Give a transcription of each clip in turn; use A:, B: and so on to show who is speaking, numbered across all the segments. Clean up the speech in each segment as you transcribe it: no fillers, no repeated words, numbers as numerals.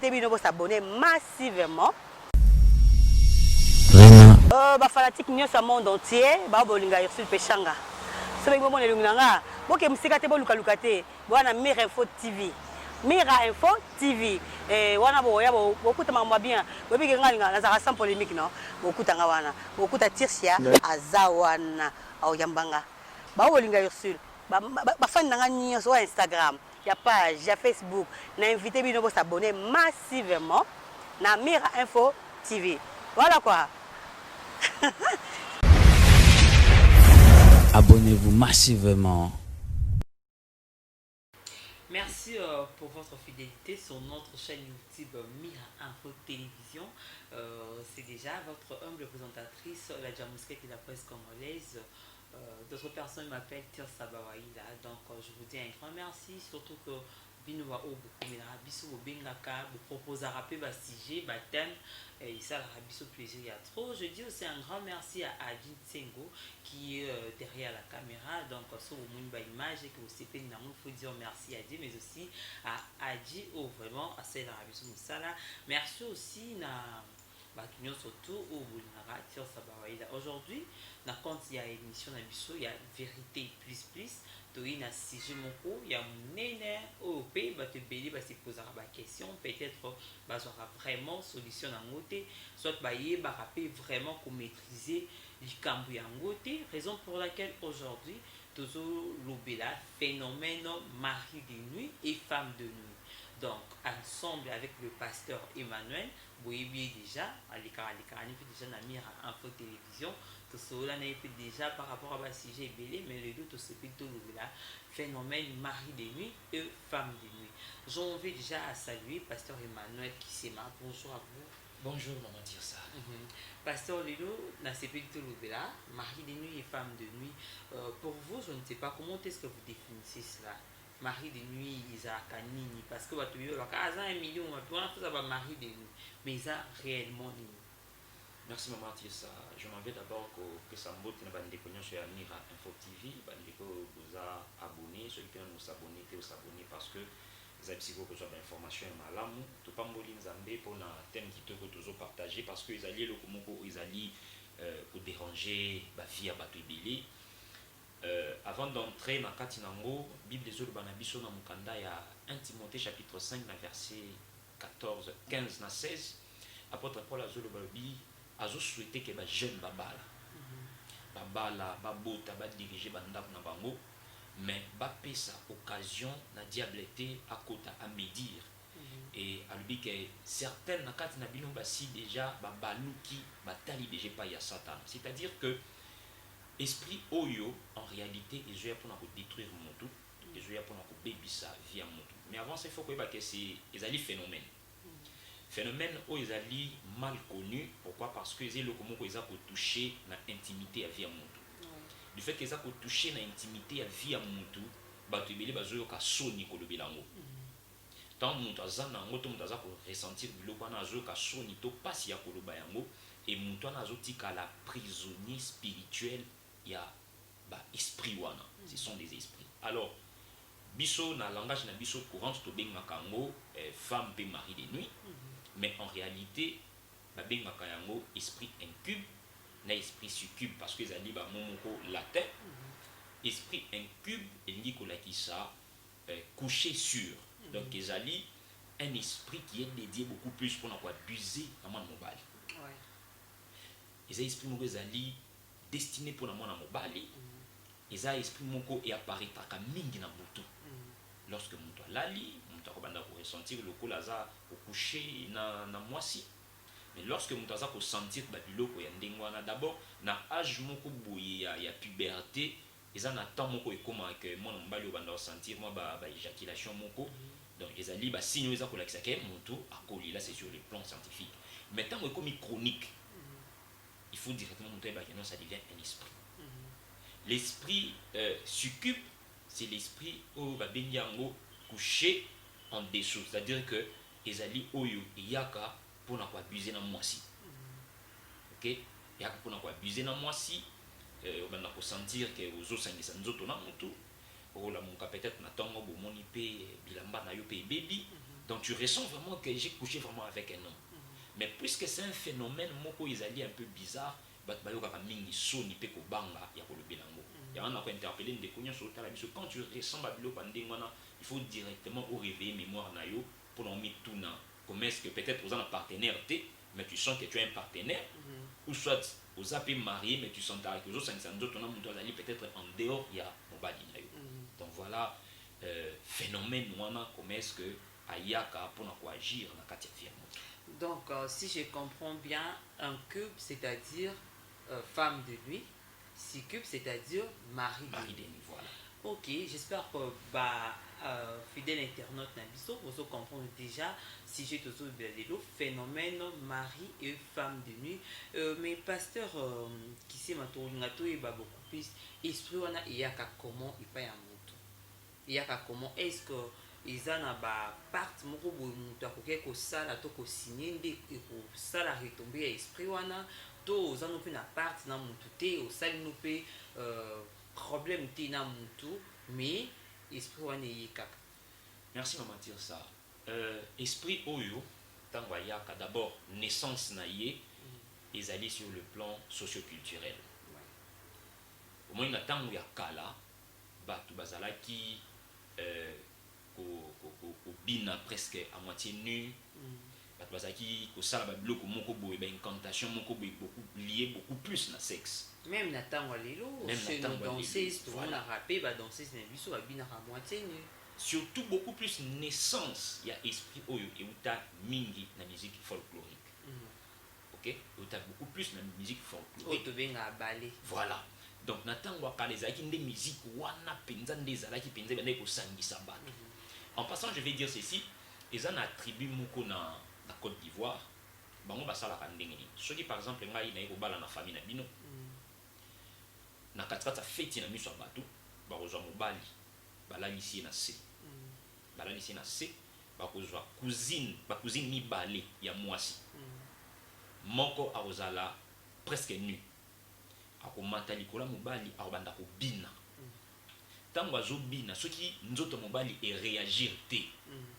A: bino vous s'abonner massivement. Fanatique nyonso ya monde entier ba bolinga Ursule Pechanga. Sobe ngo mona lunganga boke musika te boluka luka te bwana Mira Info TV. Mira Info TV wana boya bokuta mamwa bien bobike ngalinga na za sans polémique non bokuta nga wana bokuta Tirsia azawana au yambanga ba bolinga Ursule ba fan nga nyonso sur Instagram ya page ya Facebook na invité bino bo s'abonner massivement na Mira Info TV. Voilà quoi.
B: Abonnez-vous massivement.
C: Merci pour votre fidélité sur notre chaîne YouTube Mira Info Télévision. C'est déjà votre humble présentatrice, la Djamouské qui est la presse congolaise. D'autres personnes m'appellent Tirsa Bawaïla. Donc je vous dis un grand merci, surtout que Binoua Obu Kumila Biso Bengaka vous propose à rappeler le sujet, le thème, et ça la Biso plaisir il y a trop. Je dis aussi un grand merci à Adji Tsengo qui est derrière la caméra, donc sur le monde image et que vous savez il faut dire merci à Adji, mais aussi à Adji ou vraiment à celle la Biso Moussala. Merci aussi à surtout au Boulnara Tirsa Bawaïla. Aujourd'hui, quand il y a une émission de Biso, il y a vérité plus. Il y a un sujet, il y a un énergie au pays, il y a se poser des questions, peut-être il y aura vraiment solution en côté, soit il y a vraiment pour maîtriser le cambouis en côté, raison pour laquelle aujourd'hui, toujours l'obéla phénomène mari de nuit et femme de nuit. Donc, ensemble avec le pasteur Emmanuel, vous voyez bien déjà, à l'écart, déjà dans Mira Info Télévision, tout cela n'est fait déjà par rapport à un sujet belé, mais le doute c'est plutôt le phénomène mari de nuit et femme de nuit. J'ai envie déjà à saluer pasteur Emmanuel qui s'est marre. Bonjour à vous.
D: Bonjour, maman Tirsa.
C: Pasteur Lilo, dans ce petit là, mari de nuit et femme de nuit. Pour vous, je ne sais pas comment est-ce que vous définissez cela. Mari de nuit, ils ont canini parce que tu veux un million, tu as mari de nuit, mais ils ont réellement nini.
D: Merci maman Tirsa. Je m'en vais d'abord que ça me na bandeko nyonso ya Mira Info TV, bandeko vous a abonné, ceux qui nous s'abonner, vous s'abonner parce que vous avez besoin de information malamu, to pamboli nzambe pour na thème qui te toujours partager parce que ils alliés le komoko ils alliés pour déranger ba vie à bato ibili. Avant d'entrer dans Katinango, Bible des autres banabiso na mukanda ya 1 Timothée chapitre 5 na verset 14, 15 na 16, apôtre Paul azolo balobi azo souhaité que les jeunes babala babota ba diriger bandako na bango mais ba pesa occasion na diableté à kota à médire et alubi que certaines na kati na bino basi déjà babaluki batali déjà pas ya satan, c'est-à-dire que esprit oyo en réalité ils ont pour détruire motu, ils ont pour bébisa via motu, mais avant ça il faut que c'est les phénomènes. Phénomène où ils allaient mal connu. Pourquoi? Parce que ils ont touché l'intimité à vie à monde. Du fait qu'ils ont touché l'intimité à vie à monde, ils ont soni kolobelango. Tant monde azana ngoto monde aza ko ressentir biloko na zo ka soni to pasi ya koloba yango et monde na zo tika la prisonnier spirituel ya ba esprit wana. Ce sont des esprits. Alors biso na langage na biso courant to benga kango femme pe mari de nuit. Mais en réalité, babé makayango esprit incube, na esprit succube parce que zali ba momoko latin. Esprit incube et nikola qui ça couché sur. Donc ezali un esprit qui est dédié beaucoup plus pour n'avoir abuser à mon mobile. Ouais. Les esprits moko ezali destiné pour na mon mobile. Les esprits moko et apparaître ka mingi na butu. Lorsque muto lali banda ko ressentir le coup laza au coucher na moisi, mais lorsque mutaza ko sentir ba biloko ya ndengwana d'abord na âge moko boye ya puberté eza na temps moko e comment que mon mbali banda sentir moi ba éjaculation moko, donc ezali ba signe eza ko lakisa ke mutu akoli là c'est sur le plan scientifique, mais tant comme chronique il faut directement monter ba non ça devient un esprit. L'esprit succube c'est l'esprit où ba benyango couché en dessous, c'est-à-dire que ezali oyo yaka pour na ko abuser na moisi. OK, yaka pour na ko abuser na moisi, on va sentir que ozo sangisa nzoto na mutu, o la monka peut-être na tongo bo moni pe bilamba na yo pe baby, Donc tu ressens vraiment que j'ai couché vraiment avec un homme. Mais puisque c'est un phénomène moko ezali un peu bizarre, bat bayoka ka mingi soni pe ko banga ya ko lobelango. Ya on a ko interpeller ndeko nyonso tala biso quand tu ressens babilo pandengwana, il faut directement au réveiller mémoire na yo pour en mettre tout na. Comme est-ce que peut-être aux un partenaire t'es, mais tu sens que tu es un partenaire, ou soit aux appels mariés, mais tu sens que aux autres peut-être en dehors il y a mon bali na yo. Donc voilà phénomène wana comme est-ce que ayaka pour na ko agir na katia firme.
C: Donc, si je comprends bien, un cube, c'est-à-dire femme de nuit, six cubes, c'est-à-dire mari de nuit.
D: Voilà.
C: Ok, j'espère que fidèle internaute Nabiso, vous comprenez déjà si j'ai toujours le phénomène mari et femme de nuit. Mais pasteur, qui sait ma tour, beaucoup plus, esprit, on a comment il paye un moto. Il y a comment est-ce que eza na ba part moko boye mutu akoki kosala to kosigner nde ekosala retombe ya esprit wana to oza no mpe na part na mutu te osali no mpe problème te na mutu mais esprit wana eye kaka.
D: Merci maman dire ça. Esprit oyo tango ayaka d'abord naissance na ye ezali sur le plan socio-culturel. Au moins na tango ya kala batu bazalaki bina presque à moitié nu. Bazaki ko sala ba biloko moko boye ba incantation moko boye beaucoup lié beaucoup plus na sexe.
C: Même na tango lelo chez nos danseuses tout on a rappé ba danseuse na biso ba bina à moitié nu.
D: Surtout beaucoup plus naissance il y a esprit oyo et uta mingi na musique folklorique. OK? Uta beaucoup plus na musique folklorique.
C: Oto benga ballet.
D: Voilà. Donc na tango kala ezaki nde musique wana penza nde ezalaki penza ba ndeko sangisa bato. En passant, je vais dire ceci, ils ont attribué moko na Côte d'Ivoire, bango basala kandengeni. Ceux qui par exemple ngai na yeko bala na famille na bino. Na katkata feti na miso bato, ba kozwa mobali, bala lisi na C. Bala lisi na C, ba kozwa cousine mi balé ya mwasi. Moko akozala presque nu. Akomata likola mobali akobanda ko bina. Tango azobina soki nzoto mobali et réagir te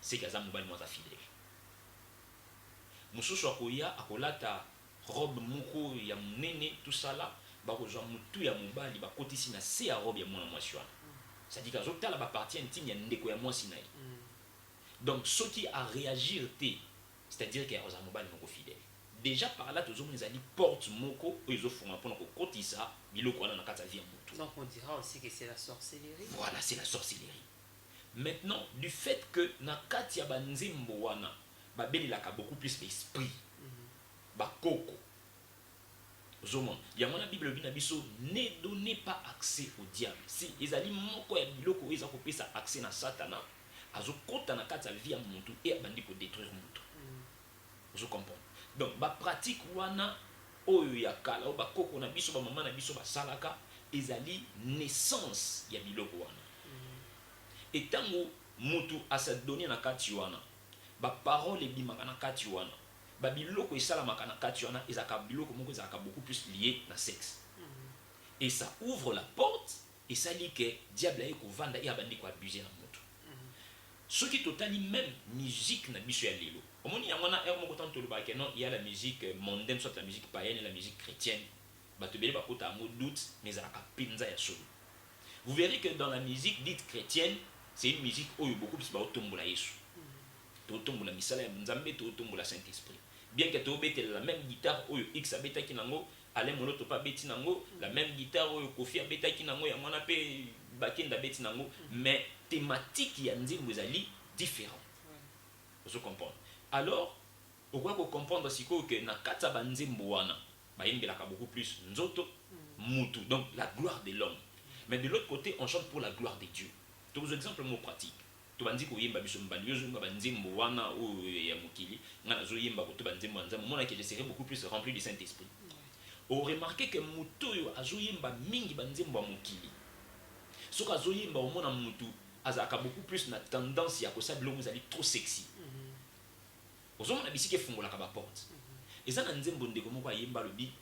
D: c'est kaza mobali mwa fidèle mususu akoya akolata robe moko ya munene tout ça là bakozwa mutu ya mobali bakotisi na se ya robe ya mwana mwasi wana c'est-à-dire kazotala ba partie intime ya ndeko ya mwasi na ye donc soki a réagir te c'est-à-dire que aza mobali moko fidèle déjà par là tozomona ezali porte moko oyo ezofunga mpona kokotisa biloko wana na kati ya vie ya motu.
C: Donc on dira aussi que c'est la sorcellerie.
D: Voilà, c'est la sorcellerie. Maintenant, du fait que na kati ya banzembo wana babelelaka beaucoup plus l'esprit bakoko ozomona yango na Bible bina biso ne donnez pas accès au diable. Si ezali moko ya biloko eza kopesa accès na satana azokota na kati ya vie ya motu et abandi ko détruire motu. Vous comprenez? Donc ba pratique wana oyo ya kala o ba koko na biso ba mama na biso ba salaka ezali naissance ya biloko wana. Et tango mutu asa donner na kati wana ba parole ebimaka na kati wana ba biloko esalamaka na kati wana ezaka biloko moko ezaka beaucoup plus lié na sexe. Et ça ouvre la porte et ça dit que diable aye ko vanda et abandi ko abuser na mutu. Ce qui totali même musique na biso ya lelo. Il y a la musique mondaine, soit la musique païenne et la musique chrétienne. Vous verrez que dans la musique dite chrétienne, c'est une musique où il y a beaucoup plus de Saint-Esprit. Bien que tu aies la même guitare où X a bêta kinango, Alain Monoto pas betinango, la même guitare où Kofi a bêta kinango, Yamana pe bakenda betinango, mais thématique y a différent. Vous comprenez? Alors, on va comprendre aussi que na kata banzembo wana bayembelaka beaucoup plus nzoto mutu, donc la gloire de l'homme. Mais de l'autre côté, on chante pour la gloire de Dieu. Donc, vous exemple mot pratique. To banzi ko yemba biso mbali yozo nga banzembo wana o ya mukili nga zo yemba ko to banzembo nzambo mona que je serai beaucoup plus rempli du Saint-Esprit. On remarque que mutu yo azo yemba mingi banzembo mukili. Soka azo yemba o mona mutu azaka beaucoup plus na tendance ya ko sabilo muzali trop sexy. Ozomona bisike fungolaka ba porte. Eza na nzembo ndeko moko ayemba lobi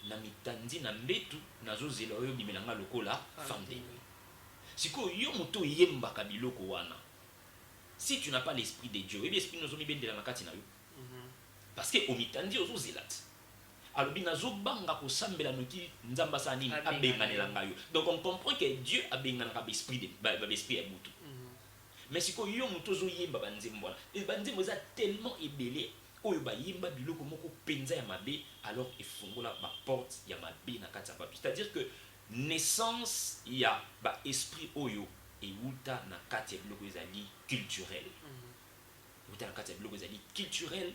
D: na mitandi na mbetu nazozela oyo bimelanga lokola femme de nuit. Siko yo moto yemba ka biloko wana. si tu n'as pas l'esprit de Dieu, et bien l'esprit nous a mis bien de la nakati na yo. Parce que au mitandi ozo zelat. Alors binazo banga ko sambela noki nzamba sa nini abenganela ngayo. Donc on comprend que Dieu a bengana ka esprit de ba esprit ya mutu. Mais si ko yo mutu zo yemba banzembo wana. Et banzembo za tellement ébélé oyo ba yemba biloko moko penza ya mabe alors efungola ba porte ya mabe na kati ya papi. C'est-à-dire que naissance ya ba esprit oyo et wuta na kati ya biloko ezali culturel. Wuta na kati ya biloko ezali culturel.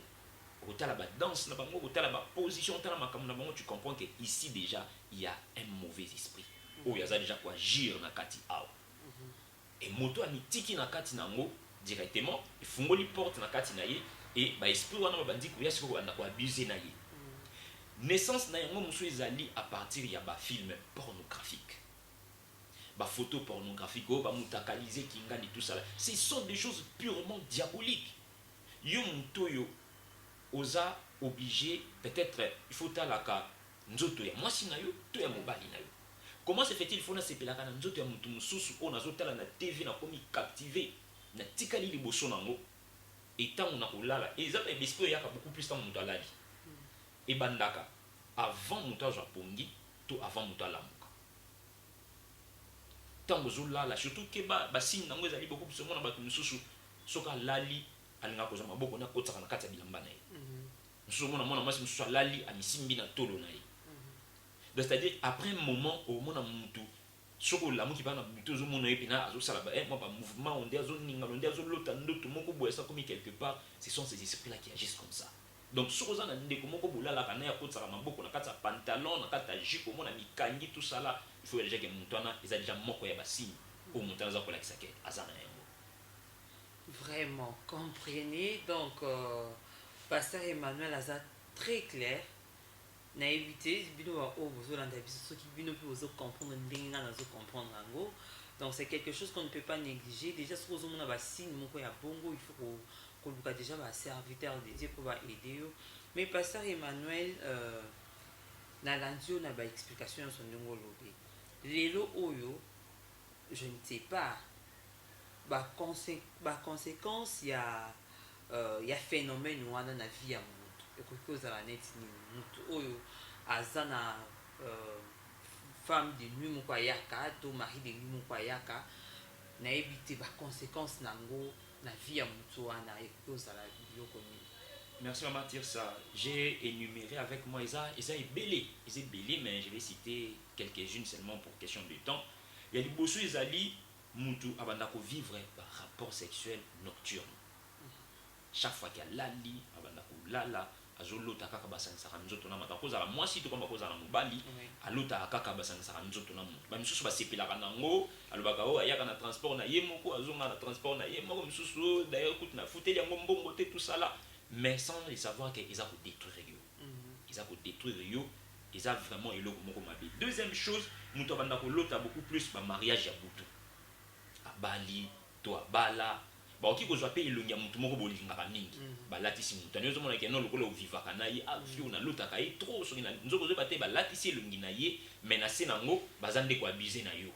D: Otala ba danse na bango, otala ba position, otala makambo na bango, tu comprends que ici déjà il y a un mauvais esprit. Oyo aza déjà quoi agir na kati awa. Et moto ani tiki na kati nango directement, ifungoli porte na kati na ye et ba esprit wana ba bandi ko ya siko na ko abuser na ye. Naissance na yango musu ezali à partir ya ba film pornographique. Ba photo pornographique, ba mutakaliser kinga ni tout ça là. Ce sont des choses purement diaboliques. Yo muto yo oza obligé peut-être il faut talaka nzoto ya mwasi na yo to ya mobali na yo. Comment se fait-il faut na sepelaka na nzoto ya mutu mususu o nazo tala na TV na komi captivé na tikali liboso nango et tant on a olala et ça peut esprit yaka beaucoup plus tant mutu alali et bandaka avant mutu azo pongi to avant mutu alamuka tant ozolala surtout que ba signe nango ezali beaucoup plus mona ba mususu soka lali alinga koza maboko na kotaka na kati ya bilamba na ye. Nous sommes mona mwasi mususu alali amisimbi na tolo na ye. Donc c'est-à-dire après un moment au mona mutu soko la muki bana mutu zo mona epina azo sala ba moi ba mouvement on dit azo ninga on dit azo lota ndoto moko boye ça comme quelque part ce sont ces esprits là qui agissent comme ça. Donc soko za na ndeko moko bolala kana ya kotaka maboko na kati ya pantalon na kati ya jupe mona mikangi tout ça là il faut déjà que mutu ana eza déjà moko ya basine au mutu aza ko la kisake azana yango.
C: Vraiment, comprenez. Donc, Pasteur Emmanuel a ça très clair. Na évité, bino wa o bozo landa biso qui bino peut oser comprendre ndinga na zo comprendre ngo. Donc c'est quelque chose qu'on ne peut pas négliger. Déjà sur ozo mona ba signe moko ya bongo, il faut qu'on luka déjà ba serviteur de Dieu pour ba aider yo. Mais Pasteur Emmanuel na landio na ba explication son ndongo lobe. Lelo oyo, je ne sais pas. Conséquence il y a phénomène wana na vie ya mutu ekoki ozala neti ni mutu oyo aza na femme de nuit moko ayaka to mari de nuit moko ayaka nayebi te baconséquence nango na vie ya mutu wana ekoki ozala biloko nini.
D: Merci Maman Tirsa. J'ai énuméré avec moi Isa belé, mais je vais citer quelques-unes seulement pour question de temps. Il y a des bossous Isali mutu abanda ko vivre par rapport sexuel nocturne. Chaque fois qu'il y a lali abanda ko lala azolota kaka basanisaka nzoto na mata kozala mwasi to kamba kozala mobali alota kaka basanisaka nzoto na mutu ba misusu basepelaka nango alobaka o ayaka na transport na ye moko azonga na transport na ye moko misusu d'ailleurs écoute na futeli yango mbongo te tout ça là mais sans les savoir que ils a ko détruire yo ils a ko détruire yo ils a vraiment eloko moko mabe. Deuxième chose mutu abanda ko lota beaucoup plus ba mariage ya butu bali to bala ba oki ko zwa pe elongi ya mutu moko bolingaka mingi balatisi mutu ani ozomona ke non lokola ovivaka na ye afi na lotaka ye trop soki na nzoko ozoba te balatisi elongi na ye mais na se nango baza nde ko abuser na yo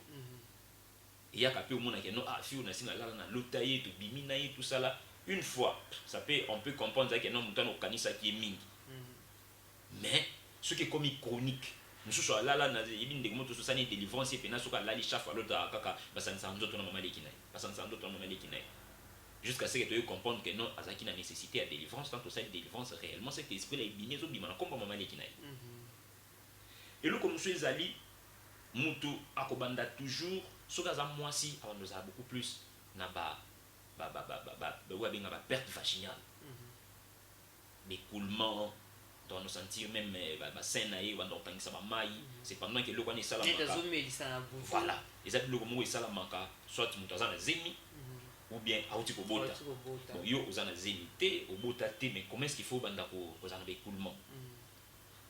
D: eyaka pe omona ke non afi na se na lala na lota ye to bimi na ye tout ça là une fois ça peut on peut comprendre que non mutu ana okanisa ki mingi mais ce qui est comme chronique mususu alala na yebi ndenge moto sosani délivrance pe na soka lali chaque fois l'autre kaka basanisa nzoto na mama lekina basanisa nzoto na mama lekina jusqu'à ce que tu comprendre que non azaki na nécessité à délivrance tant que ça délivrance réellement cet esprit là ebini zo bima na komba mama lekina et le comme ezali mutu akobanda toujours soka za mwasi avant ça beaucoup plus na ba benga ba perte vaginale d'écoulement on nous sentir même scène aïe on entend ça mai c'est pendant que le connaît ça la voilà ils ont le comment ça la manka soit mutaza na zemi ou bien auti ko bota bon yo ozana zemi té au bota té mais comment est-ce qu'il faut banda ko ozana écoulement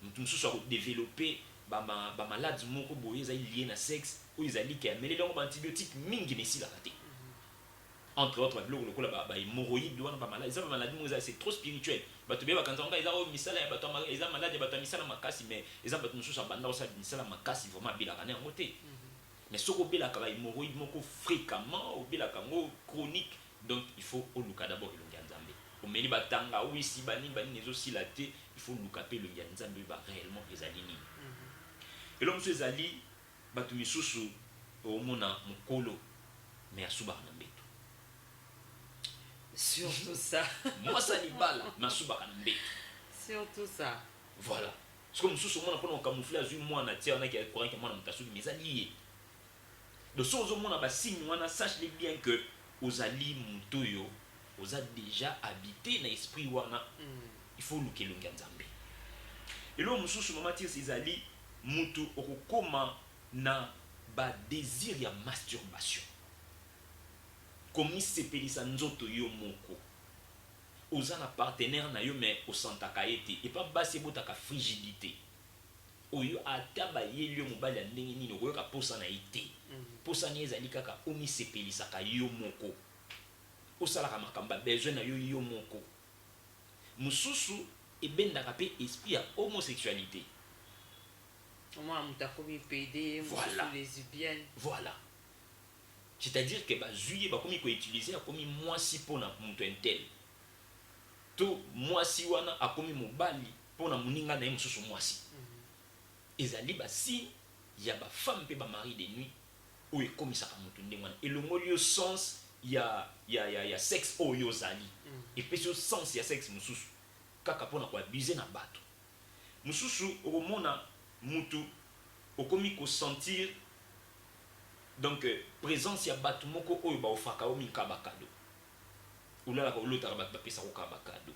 D: nous sous soit développer ba malade moko boye za lié na sexe ou ils ali que mais les antibiotiques mingi mais si la raté entre autres le ba hémorroïde douane ba malade ça ba maladie mo c'est trop spirituel ba to be ba kanzanga ils ont misala ya ba to ils ont malade ba to misala makasi mais ils ont ba to mususu banda osa misala makasi vraiment bila kana ngote mais soko bila ka hémorroïde moko fréquemment ou bila kango chronique Donc il faut oluka d'abord elongi ya nzambe omeli batanga wisi bani ezosila te, il faut luka pe elongi ya nzambe ba réellement ezali nini. Eloko mosusu ezali bato misusu omona mokolo me asubaka na mbeto.
C: Surtout ça.
D: Mwasa libala me asubaka na mbeto.
C: Surtout ça.
D: Voilà. Parce que mosusu omona mpona okamoufle azwi mwana tia wana ki akoranki mwana moto asubi mais ezali ye. Donc so ozomona basigne wana sache bien que ozali moto oyo oza déjà habité na esprit wana. Il faut luka elongi ya nzambe. Eloko mosusu mama tirsi ezali mutu okokoma na ba désir ya masturbation. Komisepelisa nzoto yo moko. Oza na partenaire na yo mais osantaka ete et pas basi botaka frigidité. Oyo ata ba yeli yo mobali ya ndenge nini okoyoka posa na ite. Posa ni ezali kaka omisepelisaka yo moko. Osalaka makamba besoin na yo moko. Mususu ebendaka pe esprit ya homosexualité.
C: Voilà. Lesbienne.
D: Voilà. C'est-à-dire que bazuye bakomi ko utiliser akomi mwasi pona mutu intel. To mwasi wana akomi mobali pona muninga na ye mususu mwasi. Ezali basi ya ba femme pe ba mari de nuit ou ekomisaka mutu ndengwana. Elongoli yo sens ya sexe oyo zali. Et puis yo sens ya sexe mususu kaka pona ko abuser na bato. Mususu okomona mutu okomi ko sentir donc présence ya bato moko oyo ba ofaka o minka bakado. Ulala ko lota ba pesa ko ka bakado.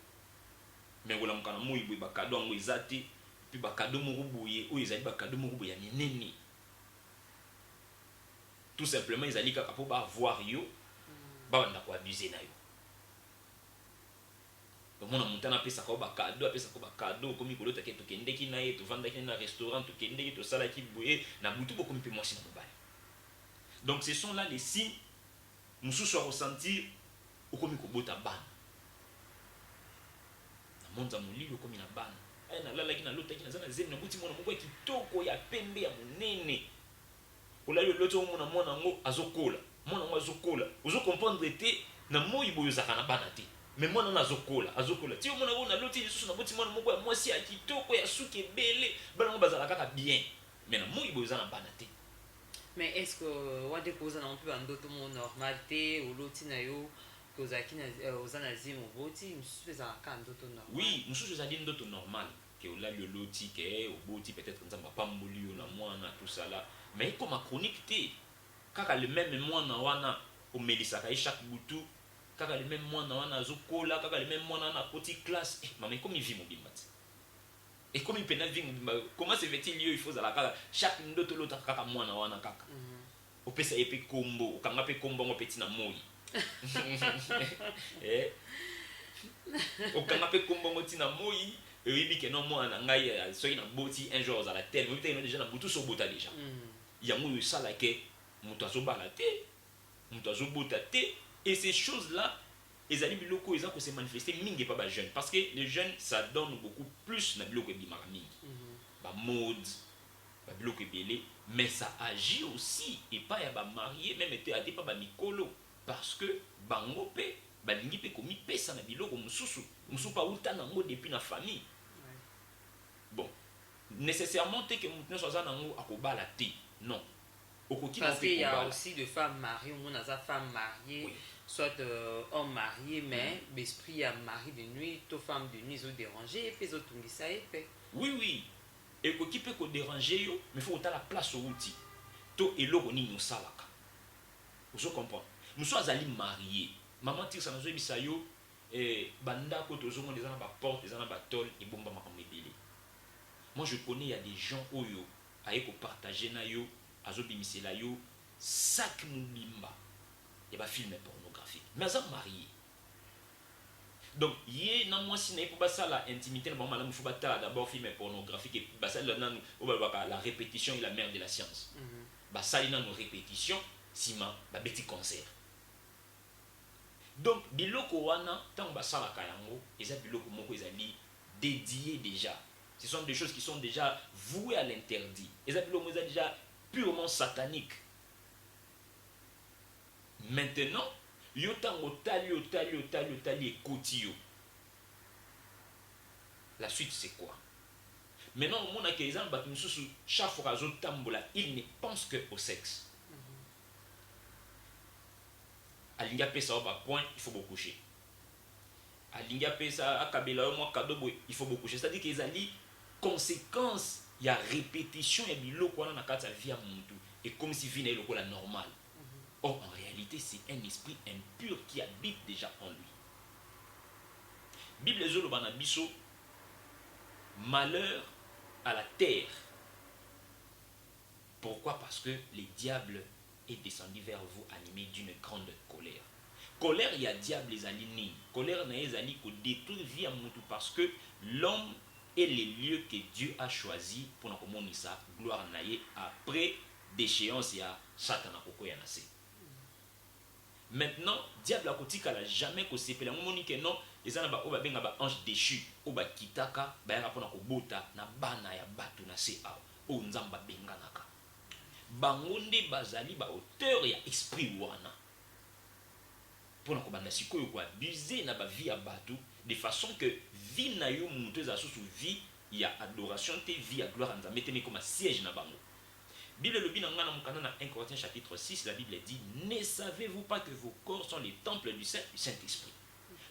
D: Mais ola mukana moyi boy bakado ngo ezati puis bakado moko boye oyo ezali bakado moko boye ya minene. Tout simplement ezali kaka po ba voir yo ba banda ko abuser na yo. Donc mon montana pesa ko bakado komi ko lota ke to kendeki na ye to vandaki na restaurant to kendeki to sala ki boye na butu boko mi pe mwasi na mobali. Donc ce sont là les signes mususu a ressentir okomi ko bota bana. Na monza molilo komi na bana. Ay na lala ki na lota ki na zana zemi na buti mona moko kitoko ya pembe ya monene. Ola yo loto mona ngo azokola. Mona ngo azokola. Ozo comprendre te na moyi boyo zaka na bana te. Mais mona na azokola. Ti mona ngo na loti lisusu na buti mona moko ya mwasi ya kitoko ya suki ebele. Bana ngo bazala kaka bien. Mais na moyi boyo zana bana te.
C: Mais est-ce que on dépose un peu en d'autres mots normalité ou l'autre nayo que aux anazim ou boti nous faisons quand d'autres normal.
D: Oui, nous faisons des d'autres normal que là le loti que au boti peut-être nous avons pas mboli na mwana tout ça là mais comme a connecté kaka le même mwana wana au melisaka chaque butu kaka le même mwana wana zokola kaka le même mwana na petite classe mais comme il vit mobimba. Et comme il peut pas vivre, comment se fait-il il faut à la chaque ndoto l'autre kaka mwana wana kaka. Au pesa epe kombo, au kanga pe kombo ngo petit na moi. Eh. Au kanga pe kombo ngo tina moi, et oui que non moi na ngai so ina boti un jour à la terre, mais peut-être déjà na butu so bota déjà. Il y a moi ça là que muto azobala te, muto azobota te et ces choses là les amis biloko ils ont se manifester mingi pas ba jeunes parce que les jeunes ça donne beaucoup plus na biloko bimara mingi ba mode ba biloko belé mais ça agit aussi et pas ya ba marié même été à pas ba mikolo parce que bango pe ba lingi pe komi pesa na biloko mususu pa uta na ngo depuis na famille bon nécessairement te que mutne soit na ngo akobala te non
C: parce qu'il y a aussi de femmes mariées on a sa femme mariée oui. Soit homme marié, mais l'esprit a mari de nuit, toute femme de nuit, ils ont dérangé, et puis ils ont tout ça et fait.
D: Oui. Et qui peut déranger, mais il faut avoir la place au outil. To et l'eau, nous salaka. Vous comprenez? Nous sommes allés mariés. Maman tire ça dans le bisayo, et banda ko to zongo des ans ba porte, des ans ba tol, et bomba ma mebele. Moi je connais il y a des gens oyo, aiko partager na yo, azo bimisela yo, sac mubimba. Et bah film pornographique mais ça marié donc yé na moi si na pour ça la intimité na ba malamu faut bata d'abord film pornographique et bah ça là la répétition est la mère de la science bah ça il na nos répétitions sima ba petit concert donc biloko wana tant ba ça la kayango et ça biloko moko ezali dédié déjà ce sont des choses qui sont déjà vouées à l'interdit et ça biloko déjà purement satanique. Maintenant, yo tango tali ekoti yo. La suite c'est quoi? Maintenant au monde a que chaque fois il ne pense que au sexe. Alinga pesa au point, il faut beaucoup coucher. Alinga pesa akabela moi cadeau, il faut beaucoup coucher. C'est-à-dire qu'ils ont dit conséquence, il y a répétition et biloko na kata vie à muntu et comme si vie n'est la normale. Or en réalité, c'est un esprit impur qui habite déjà en lui. Bible zolo bana biso malheur à la terre. Pourquoi? Parce que le diable est descendu vers vous animé d'une grande colère. Colère, il y a diable les alignés. Colère, il y a des qui détruit vie à moutou parce que l'homme est le lieu que Dieu a choisi pour nous communiquer sa gloire naïe après déchéance il y a Satan à Koko Yanase. Maintenant, diable a côté qu'elle a jamais concepé la monique non, les anaba oba benga ba ange déchu, oba kitaka, ba yaka pona ko bota na bana ya batu na se a o nzamba benga naka. Bangonde bazali ba auteur ya esprit wana. Pona ko banda sikoyo ko abuser na ba vie ya batu de façon que vie na yo muntu za sous vie ya adoration te vie ya gloire nzambe te mais comme siège na bango. Bible le binanga na mukana na 1 Corinthiens chapitre 6, la Bible dit: ne savez-vous pas que vos corps sont les temples du Saint-Esprit?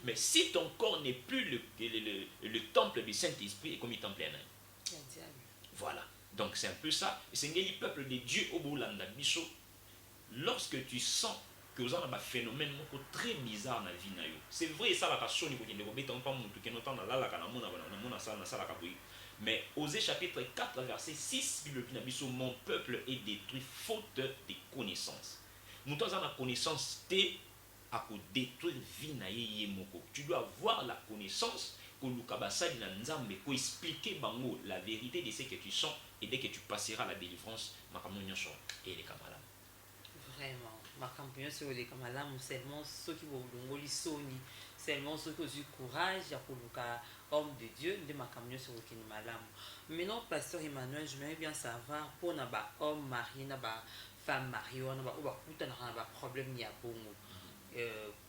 D: Mais si ton corps n'est plus le temple du Saint-Esprit, et comme il temple un. Voilà. Donc c'est un peu ça. Et c'est le peuple de Dieu au Boulanda Bicho. Lorsque tu sens que vous avez un phénomène très bizarre dans la vie, c'est vrai, ça la passion, mais Osée chapitre 4, verset 6, mon peuple est détruit faute de connaissance. Nous avons la connaissance à détruire vie na yemoko. Tu dois avoir la connaissance que nous kabasali na nzambe ko expliquer bango la vérité de ce que tu sens et dès que tu passeras la délivrance makambo nyonso et les kamalam.
C: Vraiment, makambo nyonso les kamalam seulement ceux qui vont longoli soni, seulement ceux qui ont du courage ya koluka homme de Dieu de makambo nyonso okini malam. Maintenant pasteur Emmanuel, j'aimerais bien savoir pour na ba homme marié na ba femme mariée na ba kuta na ba problème ya bongo.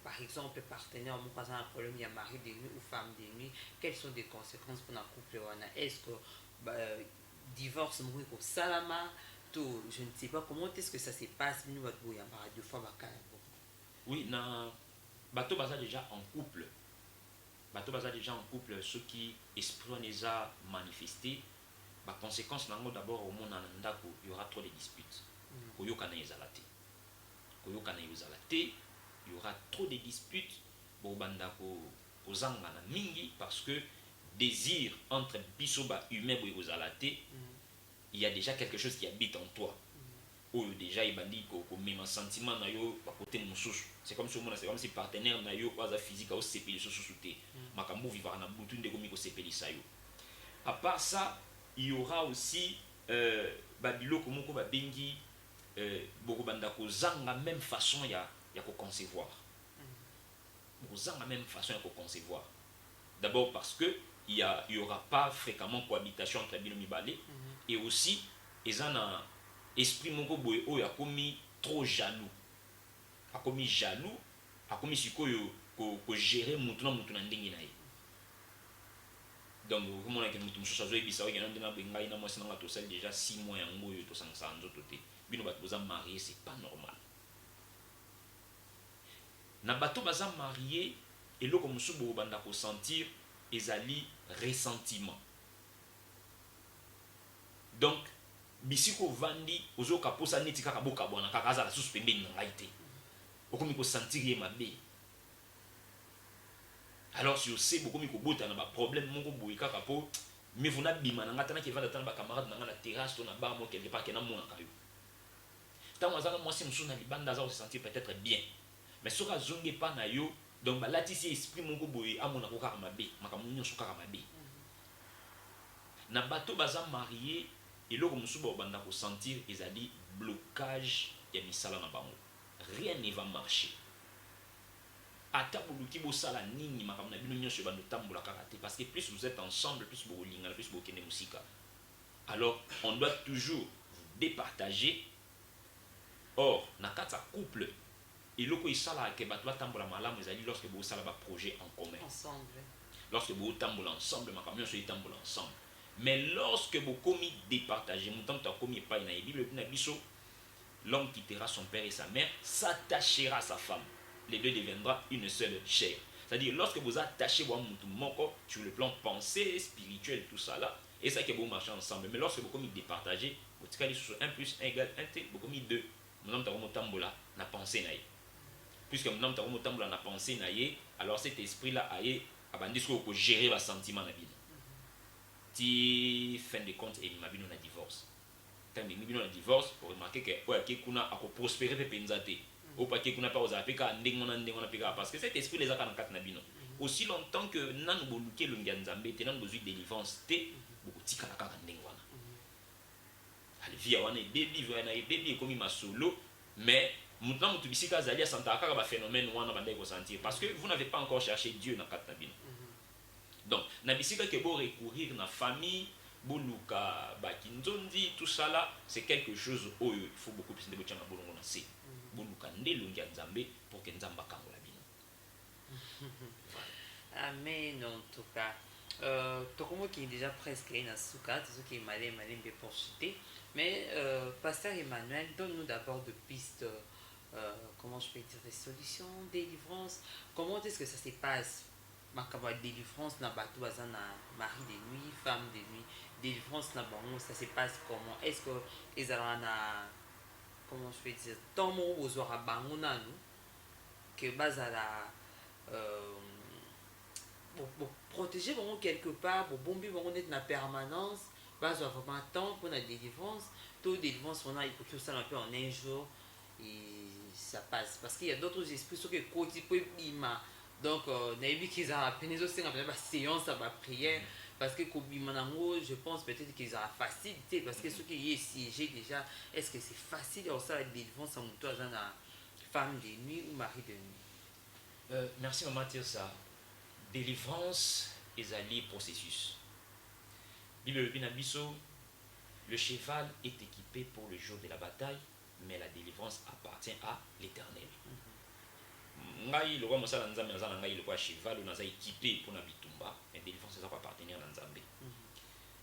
C: Par exemple, partenaire, on a un problème, il y a mari de nuit ou femme de nuit, quelles sont les conséquences pour un couple? Est-ce que divorce, salama, tout, je ne sais pas comment est-ce que ça se passe, mais nous, il y a deux fois.
D: Oui, na bateau basa déjà en couple. Bateau basa déjà en couple, ceux qui esprit déjà manifesté, la conséquence d'abord au monde il y aura trop de disputes. Koyoka na ezalate. Koyoka na ezalate. Il y aura trop de disputes aux Zangana mingi parce que désir entre bisoba humain et aux alatés, il y a déjà quelque chose qui habite en toi. Ou déjà il bandit même un sentiment na yo côté mususu. C'est comme si partenaire na yo pas physique au sepeli sous-souté. Makambo vivra na butu ndeko miko sepeli sayo. À part ça, il y aura aussi babilo komoko ba bengi boko bandako zanga même façon ya concevoir. Vous avez la même façon de concevoir. D'abord parce que il y aura pas fréquemment cohabitation entre binomi balé et aussi ils ont un esprit mongo boy o ya komi trop jaloux. A komi jaloux, a komi sikoyo ko gérer mutuna ndingi na ye. Donc comment on a que mutu muso zo ebisa o ngena ndina benga ina mo sinanga to sel déjà 6 mois yango yo to sangsa nzoto te. Bino bat boza marié, c'est pas normal. Na bato baza marié et lo comme subo banda ko sentir ezali ressentiment. Donc bisiko vandi ozoka posa neti kaka boka bona kaka za la suspendé na ngaité. Okomi ko sentir ye mabe. Alors si on sait beaucoup ko bota na ba problème moko boy kaka po mais vous na bima na ngata na ke vanda tana ba camarade na terrasse to na bar mo quelque part ke na mona kayo. Tant azaka moi si musu na libanda za se sentir peut-être bien. Mais ce que zonge pas na yo donc là tu sais esprit mon boy amona ko kaka mabe makamu nyonso kaka mabe na bato baza marié et lo comme suba banda ko sentir ezali blocage ya misala na bango rien ne va marcher ata buluki bo sala nini makamu na bino nyonso bando tambola kaka te parce que plus vous êtes ensemble plus vous linga plus vous kende musika alors on doit toujours vous départager or na kata couple eloko esala ke bato batambola malamu ezali lorsque bosala ba projet en commun
C: Ensemble.
D: lorsque botambola ensemble makambo nyonso etambola ensemble. Mais lorsque vous commis départagé, mon temps commis pas dans la Bible, l'homme quittera son père et sa mère, s'attachera à sa femme. Les deux deviendront une seule chair. C'est-à-dire, lorsque vous attachez sur le plan pensée, spirituel, tout ça là, et ça que vous marchez ensemble. Mais lorsque vous commis départagé, vous tirez sur 1 plus 1 égale 1, vous commis 2. Mon homme tambola n'a pensé naïe. Puisque mon homme tambola n'a pensé naïe, alors cet esprit-là a abandonné ce que vous gérez vos sentiments dans la Bible. Si fin de compte et mabino na divorce quand mabino na divorce pour remarquer que oya ke kuna ako prospérer pe penzate ou pas ke kuna pa oza peka ndengona peka parce que cet esprit les a kana kat na bino aussi longtemps que nanu boluke longia nzambe te nanu besoin délivrance te boko tika na kaka ndengwana alvia wana baby wana baby comme masolo mais maintenant mutu bisika zali santa kaka ba phénomène wana bande ko sentir parce que vous n'avez pas encore cherché Dieu na kat na bino. Donc, nabisika ke bo recourir na famille, boluka, bakinzondi, tout ça là, c'est quelque chose où il faut beaucoup plus de bochanga bolongo na se. Boluka ndelongi nzambe pour que nzamba kangola bino.
C: Amen en tout cas. Tokomo qui est déjà presque une souka, tout ce qui est malin pour chuter. Mais Pasteur Emmanuel, donne-nous d'abord de pistes, comment je peux dire, des solutions, délivrance. Comment est-ce que ça se passe? Ma délivrance na bateau na mari de nuit, femme de nuit, délivrance na bon, ça se passe comment? Est-ce que ils ont na comment je peux dire tant mon aux aura bangona nous que base à la protéger vraiment quelque part pour bomber vraiment être na permanence base à vraiment temps pour la délivrance tout délivrance on a il faut que ça un peu en un jour et ça passe parce qu'il y a d'autres esprits sur que côté peut bima. Donc, Naïbi qu'ils ont appelé une séance à ma prière parce que je pense peut-être qu'ils ont facilité parce que ce qui est siégé déjà, est-ce que c'est facile en ça la délivrance en toi à femme de nuit ou mari de nuit?
D: Merci maman ça. Délivrance est allié processus. Bible Binabiso, le cheval est équipé pour le jour de la bataille, mais la délivrance appartient à l'Éternel. Ngai le roi mosala nzambe nazana ngai le roi cheval naza équipé pour na bitumba et délivrance ça va appartenir à nzambe.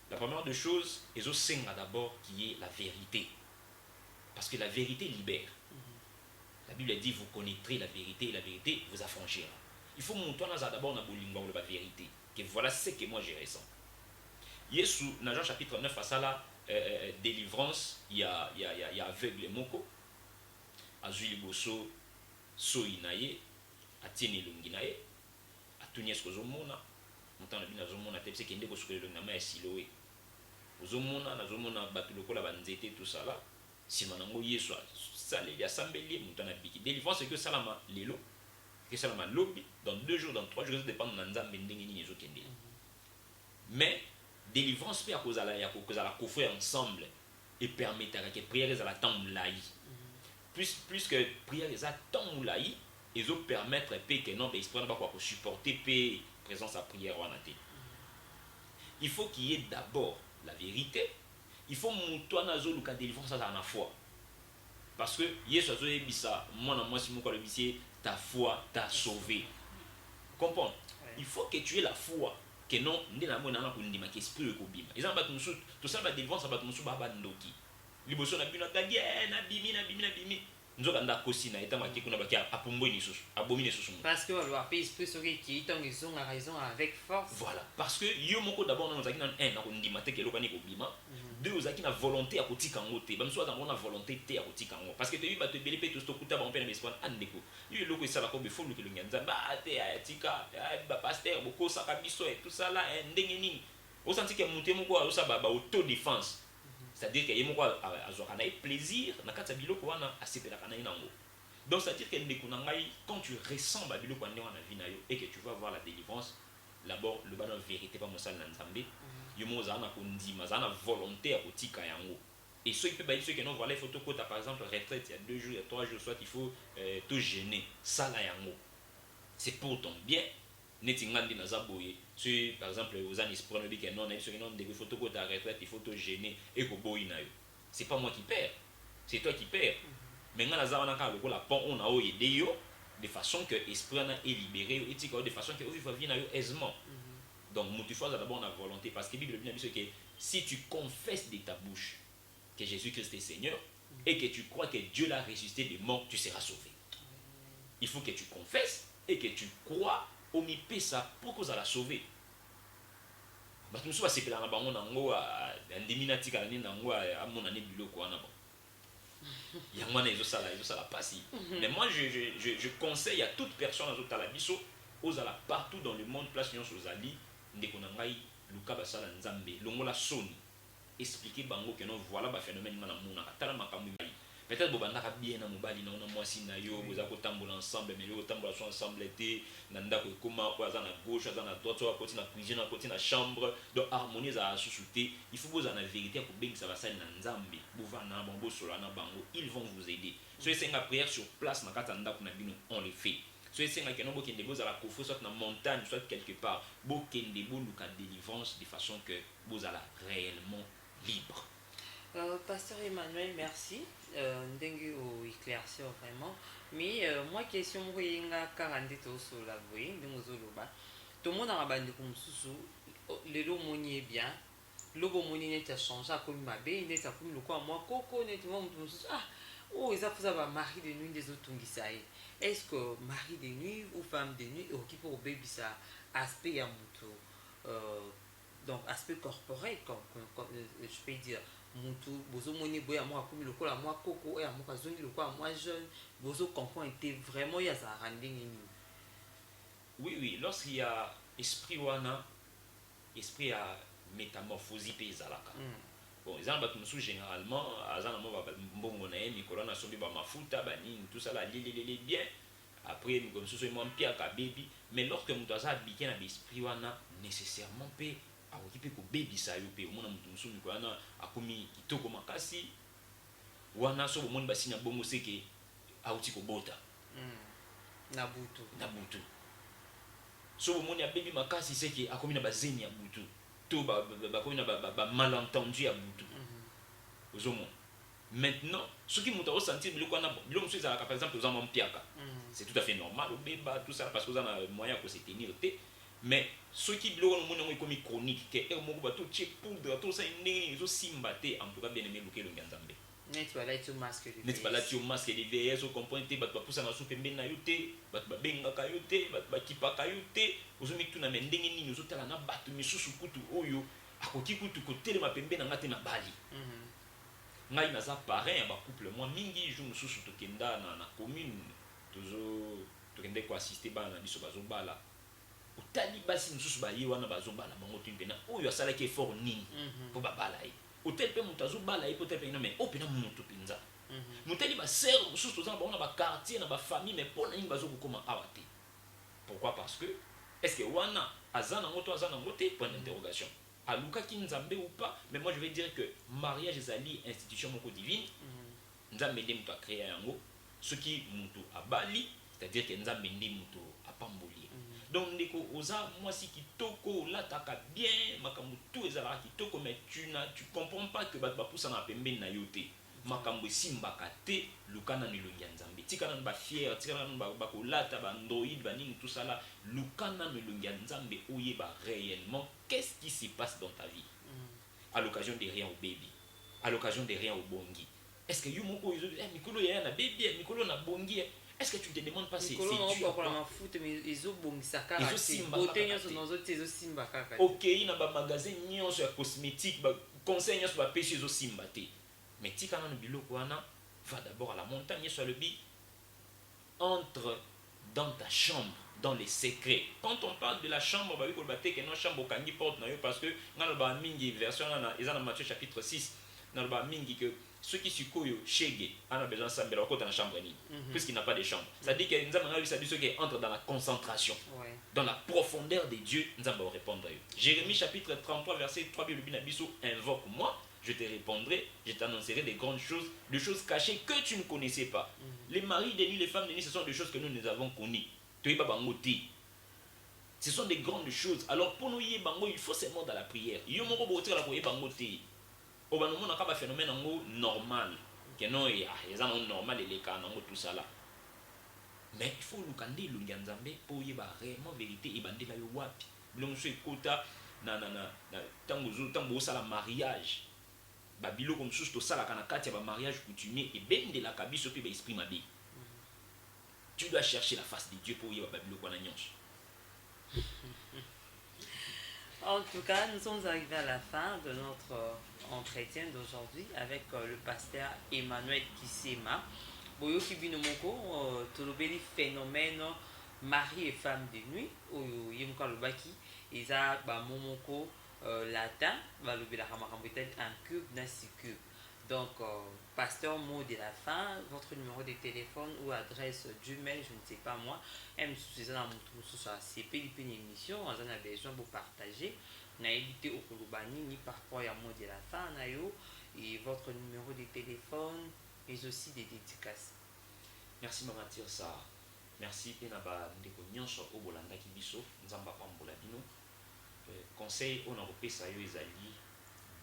D: La première des choses ezo senga d'abord qui est la vérité parce que la vérité libère. La Bible dit vous connaîtrez la vérité et la vérité vous affranchira. Il faut monter naza d'abord na bolingo la vérité que voilà ce que moi j'ai ressenti. Yesu dans Jean chapitre 9 à ça là délivrance il y a aveugle moko azuli boso soi naye atieni longi naye atunia skozomona mutana bina zomona te pese kende ko sukelo na ma siloé ozomona nazomona batu lokola banzete tout ça là sima nango Yesu sale ya sambeli mutana biki délivrance que salama lelo que salama lobby dans 2 jours dans 3 jours ça dépend na nzambe ndenge nini ezokende mais délivrance peut à cause à la coffrer ensemble et permettre que prière à la temps laï plus que prière les temps moulaï ils ont permettre que non d'esprit pas quoi supporter paix présence à prière en athée. Il faut qu'il y ait d'abord la vérité. Il faut monter nazo le cas délivrance à la foi parce que Yesu a dit ça moi si mon le bisier ta foi t'a sauvé. Comprends? Il faut que tu aies la foi que non ndena mona na kundima que esprit ko bima. Ils ont battu tout ça va délivrance va battu baba ndoki. Liboso na bino tagie na bimi nzoka nda kosi na eta makiko na baki apombo ni susu abomine susu
C: parce que on va payer esprit sur qui tant ils ont raison avec force.
D: Voilà parce que yo moko d'abord na zaki na un na kondima te kelo kani ko bima deux ozaki na volonté à kotika ngote ba mso na volonté te à kotika ngo parce que te ba te belé pe tout stokuta ba on pena espoir andeko yo loko esala ko be folu ke lo nyanza ba te atika ba pasteur boko saka biso et tout ça là ndenge nini o senti que monter moko o sa ba auto défense. C'est-à-dire qu'il y a un plaisir dans le biloko wana asepela kana inango. Donc c'est-à-dire que quand tu ressens ba biloko wana na vie na yo et que tu vas voir la délivrance, d'abord le ba na vérité pas mosala na nzambe, yo moza na kondima za na volonté à kotika yango. Et ceux qui peut ba ceux qui non voilà il faut to kota par exemple retraite il y a 2 jours il y a 3 jours soit il faut te gêner ça la yango. C'est pour ton bien. Netingandi na zaboye si par exemple aux amis prennent dit que non ceux qui non des photos que ta retraite il faut te gêner et que boy na yo c'est pas moi qui perds c'est toi qui perds mais nga naza wana kaka lokola pont on a aidé yo de façon que esprit na est libéré etika de façon que vivre vie na yo aisément. Donc mutu faut d'abord na volonté parce que Bible dit que si tu confesses de ta bouche que Jésus-Christ est Seigneur et que tu crois que Dieu l'a ressuscité des morts, tu seras sauvé. Il faut que tu confesses et que tu crois au mipé ça pour que ça la sauver. Parce que nous sommes séparés dans bango nango a ndiminati kala ni nango a mon année biloko wana bon. Yangwana ils ça la passe. Mais moi je conseille à toute personne à toute la biso aux ala partout dans le monde place nyonso zali ndeko na ngai luka basala nzambe longola soni expliquer bango que non voilà ba phénomène na mona tala makambo mai. Peut-être bobandaka bien na mobali na ona mwasi na yo boza ko tambola ensemble mais yo tambola so ensemble été na ndako ekoma ko aza na gauche aza na droite so akoti na cuisine akoti na chambre donc harmoniser à sous-souter il faut boza na vérité ko bengisa basali na nzambe bovana bango sola na bango ils vont vous aider so esenga prière sur place na kata ndako na bino on le fait so esenga que non bokende boza la kofo soit na montagne soit quelque part bokende boluka délivrance de façon que boza la réellement libre.
C: Pasteur Emmanuel, merci. Ndenge o éclaircir vraiment. Mais moi question mo yenga 40 to so la voye ndenge zoloba. To mona ngabandi kumsusu lelo moni bien. Lobo moni net a changé a comme mabe net a comme le quoi moi koko net mo msusu ah oh ils a fait ça mari de nuit des autres tungisaï. Est-ce que mari de nuit ou femme de nuit est occupé au baby ça aspect ya muto donc aspect corporel comme je peux dire mutu bozo moni boya moi comme le kola moi koko et moi kazongi le quoi moi jeune bozo comprend était vraiment ya za rending.
D: Oui lorsqu'il y a esprit wana esprit a métamorphose pe ezalaka. Bon ils ont battu généralement azana mo ba mbongo na yemi kolona sobi ba mafuta ba nini tout ça là les bien après comme ça moi pia ka baby mais lorsque mutu aza habité na esprit wana nécessairement pe aokipe ko baby sa yo pe omona mutu mususu ko wana akomi kitoko makasi wana so bomoni basinya bongo seke auti ko bota
C: na butu
D: so bomoni ya baby makasi seke akomi na bazeni ya butu to ba komi na ba malentendu ya butu ozomo maintenant ce qui mutu ressentir biloko wana biloko mususu ezalaka par exemple ozama mpiaka c'est tout à fait normal obeba tout ça parce que ozana moyen ko se tenir te. Mais ce qui bloque le monde est comme chronique, que est moko bato tche poudre, tout ça n'est pas simbaté en tout cas bien aimé le kélo nganzambe.
C: N'est pas là tu masque de.
D: N'est pas là tu masque de VS au comprendre bato poussa na soupe mbena yote, bato benga kayote, bato kipa kayote, ozomi tu na mendenge ni ozotala na bato misusu kutu oyo akoki kutu kotele mapembe na ngate na bali. Ngai naza parrain ba couple moi mingi jour mususu tokenda na commune tozo tokende ko assister ba na biso bazo bala. Otali basi mususu baye wana bazobala bango timpena oyo asalaki effort nini po babala ye otel pe mutu azobala ye po tel pe non mais opena mutu pinza muteli ba sœur mususu tozana bango na ba quartier na ba famille mais pona nini bazokokoma awa te. Pourquoi? Parce que est-ce que wana azana ngoto azana ngote point d'interrogation aluka ki nzambe ou pas. Mais moi je vais dire que mariage ezali institution moko divine nzambe nde mutu a créé yango soki mutu abali c'est-à-dire que nzambe nde mutu apamboli. Donc ndeko oza moi si kitoko lataka bien makambo tout ezala kitoko mais tu comprends pas que bat ba poussa na pembe na yote makambo simbaka te lukana ni longia nzambe tikana ba fier tikana ba ko lata ba android ba nini tout ça là lukana ni longia nzambe oyeba réellement qu'est-ce qui se passe dans ta vie à l'occasion de rien au baby à l'occasion de rien au bongi. Est-ce que yo moko yo mikolo ya na baby mikolo na bongi. Est-ce que tu te demandes pas c'est Dieu ok il na ba magasin nyonso ya cosmétique ba conseil nyonso ba pêche zo simba te mais tika na biloko wana va d'abord à la montagne sur le bi entre dans ta chambre dans les secrets. Quand on parle de la chambre ba ko ba te que non chambre kangi porte na yo parce que ngana ba mingi version na ezana Matthieu chapitre 6 na ba mingi que ceux qui sikoyo shege ana besoin sambela ko dans la chambre ni puisqu'il n'a pas de chambre. Ça dit que nzamba na ça dit ceux qui entre dans la concentration dans la profondeur de Dieu nzamba va répondre à eux. Jérémie chapitre 33 verset 3 Bible bina biso invoque moi je te répondrai je t'annoncerai des grandes choses des choses cachées que tu ne connaissais pas. Les maris de nuit les femmes de nuit ce sont des choses que nous avons connues. Tu pas bangoti. Ce sont des grandes choses. Alors pour nous y bango il faut seulement dans la prière. Yo moko botir la ko y bangoti. Obanomona ka ba phénomène ngo normal que non et ça non normal les cas non tout ça là mais il faut lukande lunganzambe pour yeba réellement vérité et bandela yo wapi bilongo so ekota na tango sala mariage babilo comme sous to sala kana kati ya ba mariage coutumier et bendelaka biso pe ba esprit mabe. Tu dois chercher la face de Dieu pour yeba babilo kwana nyonso.
C: En tout cas, nous sommes arrivés à la fin de notre entretien d'aujourd'hui avec le pasteur Emmanuel Kisema. Boyo Kibino Moko, Tolobeli phénomène mari et femme de nuit, ou Yemka Lobaki, Isa Momoko latin, Balobela Ramarambetel, un cube, d'un 6 cubes. Donc, pasteur, mot de la fin, votre numéro de téléphone ou adresse du mail, je ne sais pas moi. M. Suzanne Moutou, sur CP, une émission, on a besoin de partager. On a évité au Kolobani, ni par rapport à mot de la fin, et votre numéro de téléphone, mais aussi des dédicaces.
D: Merci Maman Tirsa. Merci Penaba Ndeko Nyonso au Bolanda Kibiso, Nzamba Pambola Bino. Conseil, on a repris ça, Ezali,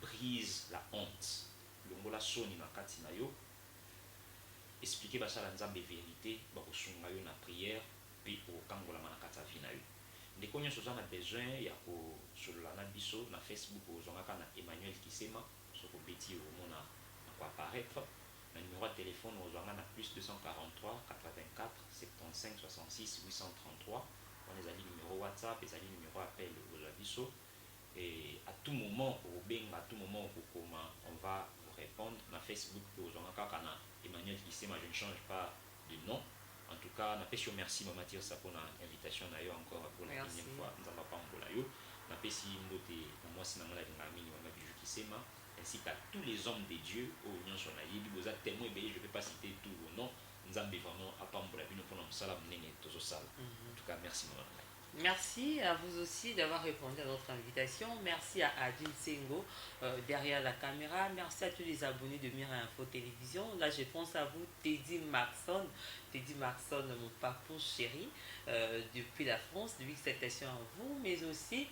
D: brise la honte. Longola soni na kati na yo expliquer basala nzambe vérité ba kosunga yo na prière puis au kangola na kati vi na yo ndeko nyonso za na besoin ya ko solola na biso na Facebook ozongaka na Emmanuel Kisema soko beti o mona ko apparaître na numéro de téléphone ozonga na plus 243 84 75 66 833 on ezali numéro WhatsApp ezali numéro appel aux biso et à tout moment au benga à tout moment au comment on va répondre na Facebook aux kana Emmanuel Kisema, je ne change pas de nom. En tout cas, na pesi merci Maman Tirsa pour l'invitation na yo encore pour la deuxième fois. Nous avons pas mbola yo. Na pesi mbote moi sina mala ngami Maman Kisema ainsi qu'à tous les hommes de Dieu au union sur la yebi boza témoin je ne vais pas citer tout vos noms. Nous avons vraiment à pas mbola bino pour nous salam nene tozo sala. En tout cas, merci Maman.
C: Merci à vous aussi d'avoir répondu à notre invitation. Merci à Adil Sengo derrière la caméra. Merci à tous les abonnés de Mira Info Télévision. Là, je pense à vous, Teddy Maxon, mon papou chéri, depuis la France, depuis cette station à vous, mais aussi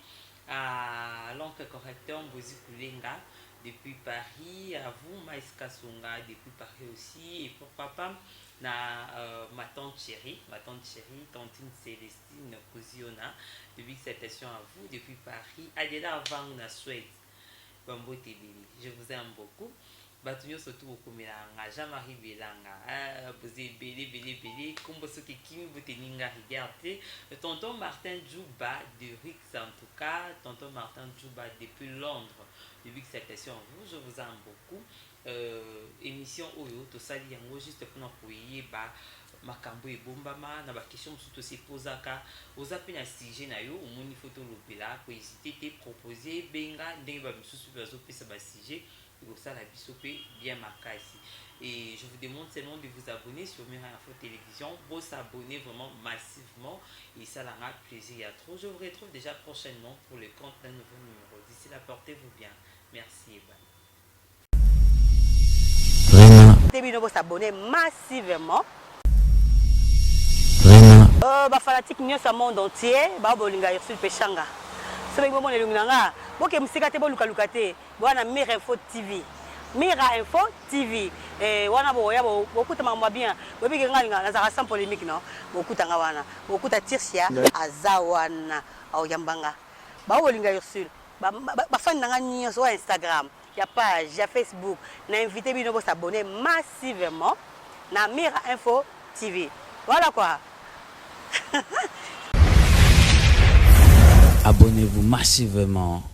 C: à l'oncle correcteur Mbozi Koulenga depuis Paris, à vous, Maïs Kasonga depuis Paris aussi, et pourquoi pas ma tante chérie, tantine Célestine Kouziona, depuis cette station à vous, depuis Paris, Adela avant na Suède, Bambo Tébili, je vous aime beaucoup. Batunyo surtout beaucoup melanga, Jean-Marie Belanga, vous êtes belé, comme ce qui kimi boteninga regardez, tonton Martin Djouba de Rix en tout cas, tonton Martin Djouba depuis Londres, depuis cette station à vous, je vous aime beaucoup. Émission oyo to sali yango juste pour n'appuyer ba makambo e bombama na ba question surtout se posaka ozapi na sujet na yo omoni photo lopela ko hésiter te proposer benga ndenge ba misusu bazo pesa ba sujet ko sala biso pe bien makasi. Et je vous demande seulement de vous abonner sur Mira Info Télévision, vous s'abonner vraiment massivement et ça la rend plaisir à trop. Je vous retrouve déjà prochainement pour le compte d'un nouveau numéro. D'ici là, portez-vous bien. Merci et bye.
A: Vous s'abonner massivement. Fanatique nyonso monde entier, ba bolinga Ursule Pechanga. So bengo mona lunganga, boke musika te boluka lukate, bwana Mira Info TV. Mira Info TV. Wana boya bokuta mamwa bien. Bobi ngalanga na sans polémique non. Bokuta ngawana. Bokuta Tirsia azawana au yambanga. Ba bolinga Ursule. Ba fan nanga nyonso sur Instagram. Il y a page, il y a Facebook. On a invité Bino pour s'abonner massivement à Mira Info TV. Voilà quoi.
B: Abonnez-vous massivement